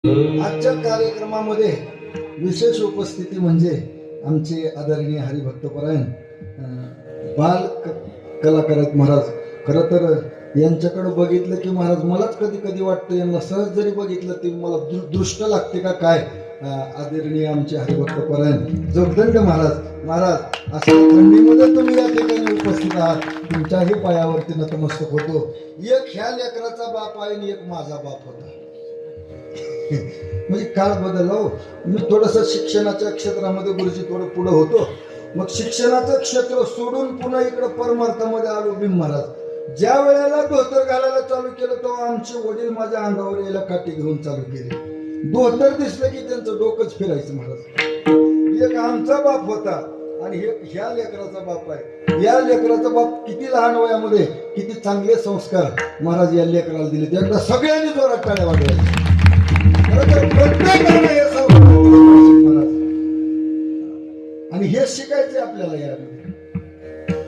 आजच्या कार्यक्रमामध्ये विशेष उपस्थिती म्हणजे आमचे आदरणीय हरिभक्तपरायण बाल कलाकार आहेत महाराज. खरं तर यांच्याकडे बघितलं की महाराज मलाच कधी कधी वाटतं यांना सहज जरी बघितलं तरी मला दृष्ट लागते का काय. आदरणीय आमचे हरिभक्तपरायण जोगदंड महाराज अशा थंडीमध्ये तुम्ही या ठिकाणी उपस्थित आहात. तुमच्याही पायावरती नतमस्तक होतो. एक ह्या लेकराचा बाप आहे आणि एक माझा बाप होता. म्हणजे काळ बदलला हो. मी थोडंसं शिक्षणाच्या क्षेत्रामध्ये गुरुजी थोडं पुढे होतो. मग शिक्षणाचं क्षेत्र सोडून पुन्हा इकडं परमार्थामध्ये आलो भीम महाराज. ज्या वेळेला धोतर घालायला चालू केलं तेव्हा आमचे वडील माझ्या अंगावर यायला काठी घेऊन चालू केले. धोतर दिसलं की त्यांचं डोकंच फिरायचं महाराज. एक आमचा बाप होता आणि ह्या लेकराचा बाप आहे. या लेकराचा बाप किती लहान वयामध्ये किती चांगले संस्कार महाराज या लेकराला दिले. एकदा सगळ्यांनी जोरात टाळ्या वाजवायच्या. प्रत्येकाने हे महाराज आणि हे शिकायचे आपल्याला या